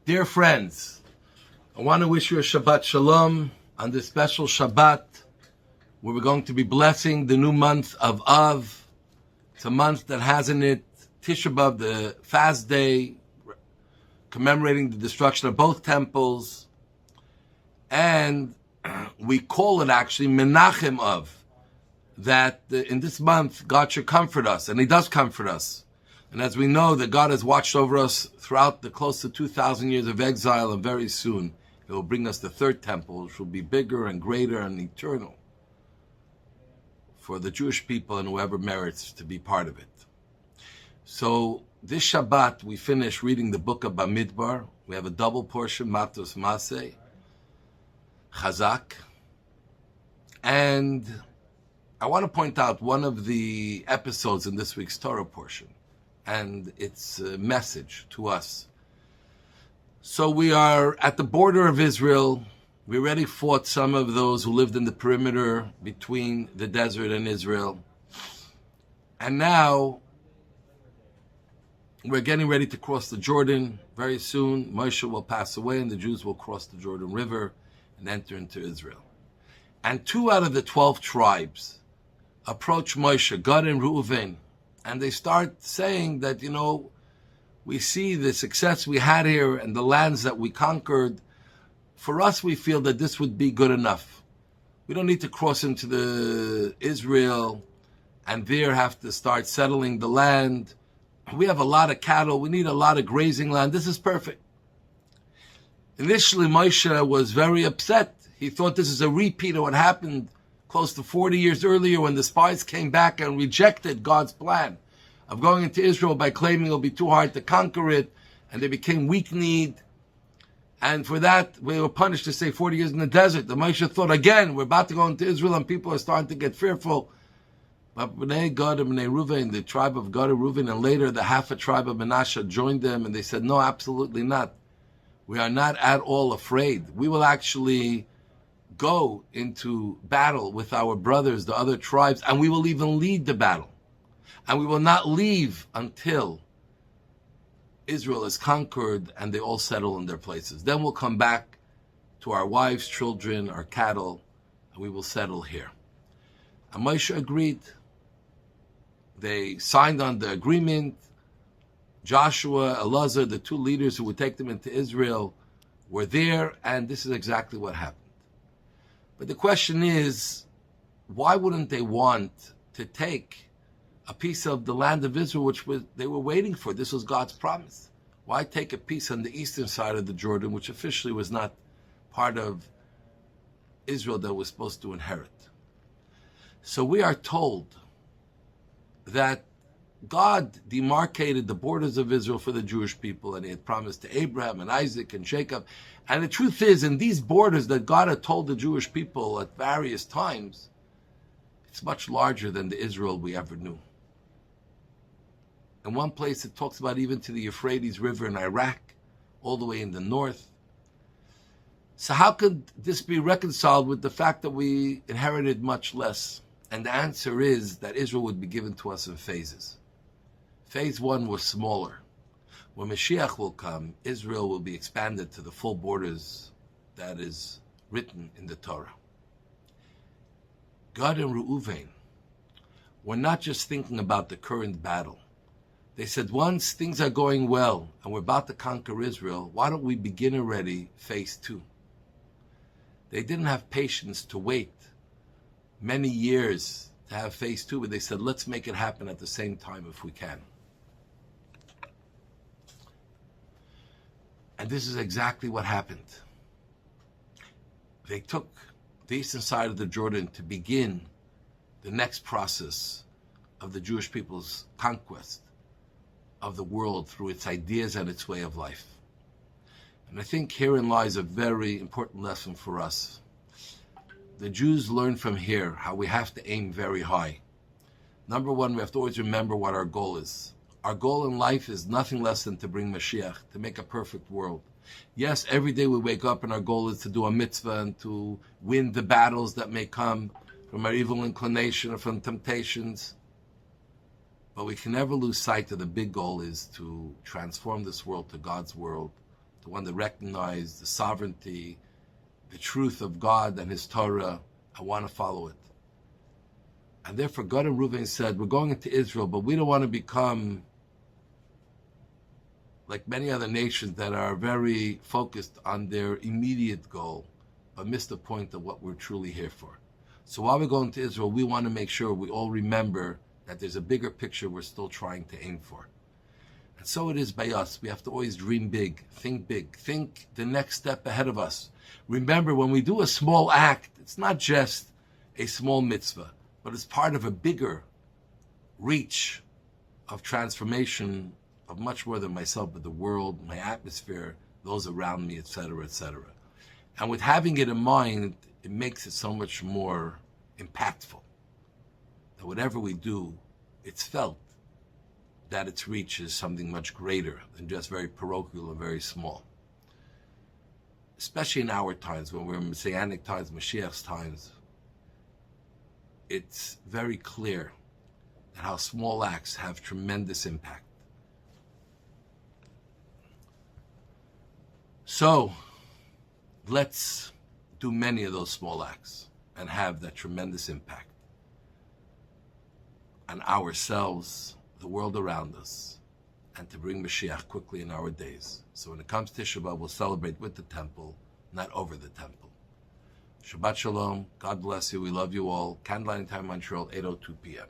Dear friends, I want to wish you a Shabbat Shalom on this special Shabbat where we're going to be blessing the new month of Av. It's a month that has in it Tisha B'Av, the fast day, commemorating the destruction of both temples. And we call it actually Menachem Av, that in this month God should comfort us, and He does comfort us. And as we know that God has watched over us throughout the close to 2,000 years of exile, and very soon He will bring us the third temple, which will be bigger and greater and eternal for the Jewish people and whoever merits to be part of it. So this Shabbat we finish reading the book of Bamidbar. We have a double portion, Matot-Massei, Chazak. And I want to point out one of the episodes in this week's Torah portion and its message to us. So we are at the border of Israel. We already fought some of those who lived in the perimeter between the desert and Israel. And now we're getting ready to cross the Jordan. Very soon Moshe will pass away and the Jews will cross the Jordan River and enter into Israel. And 2 out of the 12 tribes approach Moshe, Gad and Reuven, and they start saying that, we see the success we had here and the lands that we conquered. For us, we feel that this would be good enough. We don't need to cross into the Israel and there have to start settling the land. We have a lot of cattle. We need a lot of grazing land. This is perfect. Initially, Moshe was very upset. He thought this is a repeat of what happened close to 40 years earlier when the spies came back and rejected God's plan of going into Israel by claiming it'll be too hard to conquer it, and they became weak-kneed. And for that, we were punished to stay 40 years in the desert. The Moshe thought, again, we're about to go into Israel and people are starting to get fearful. But Bnei Gad and Bnei Reuven, the tribe of Gad and Reuven, and later the half a tribe of Manasseh joined them, and they said, no, absolutely not. We are not at all afraid. We will actually go into battle with our brothers, the other tribes, and we will even lead the battle. And we will not leave until Israel is conquered and they all settle in their places. Then we'll come back to our wives, children, our cattle, and we will settle here. And Moshe agreed. They signed on the agreement. Joshua, Elazar, the 2 leaders who would take them into Israel, were there, and this is exactly what happened. But the question is, why wouldn't they want to take a piece of the land of Israel, which they were waiting for? This was God's promise. Why take a piece on the eastern side of the Jordan, which officially was not part of Israel that was supposed to inherit? So we are told that God demarcated the borders of Israel for the Jewish people, and He had promised to Abraham and Isaac and Jacob. And the truth is, in these borders that God had told the Jewish people at various times, it's much larger than the Israel we ever knew. In one place it talks about even to the Euphrates River in Iraq, all the way in the north. So how could this be reconciled with the fact that we inherited much less? And the answer is that Israel would be given to us in phases. Phase 1 was smaller. When Mashiach will come, Israel will be expanded to the full borders that is written in the Torah. Gad and Reuven were not just thinking about the current battle. They said, once things are going well and we're about to conquer Israel, why don't we begin already phase 2? They didn't have patience to wait many years to have phase 2, but they said, let's make it happen at the same time if we can. And this is exactly what happened. They took the eastern side of the Jordan to begin the next process of the Jewish people's conquest of the world through its ideas and its way of life. And I think herein lies a very important lesson for us. The Jews learn from here how we have to aim very high. Number 1, we have to always remember what our goal is. Our goal in life is nothing less than to bring Mashiach, to make a perfect world. Yes, every day we wake up and our goal is to do a mitzvah and to win the battles that may come from our evil inclination or from temptations. But we can never lose sight that the big goal is to transform this world to God's world, the one that recognized the sovereignty, the truth of God and His Torah. I want to follow it. And therefore Gad and Reuven said, we're going into Israel, but we don't want to become like many other nations that are very focused on their immediate goal, but miss the point of what we're truly here for. So while we're going to Israel, we want to make sure we all remember that there's a bigger picture we're still trying to aim for. And so it is by us. We have to always dream big, think the next step ahead of us. Remember, when we do a small act, it's not just a small mitzvah, but it's part of a bigger reach of transformation of much more than myself, but the world, my atmosphere, those around me, etc., etc. And with having it in mind, it makes it so much more impactful. That whatever we do, it's felt that its reach is something much greater than just very parochial and very small. Especially in our times, when we're in Messianic times, Mashiach's times, it's very clear that how small acts have tremendous impact. So, let's do many of those small acts and have that tremendous impact on ourselves, the world around us, and to bring Mashiach quickly in our days. So when it comes to Shabbat, we'll celebrate with the temple, not over the temple. Shabbat Shalom. God bless you. We love you all. Candlelighting time, Montreal, 8:02 p.m.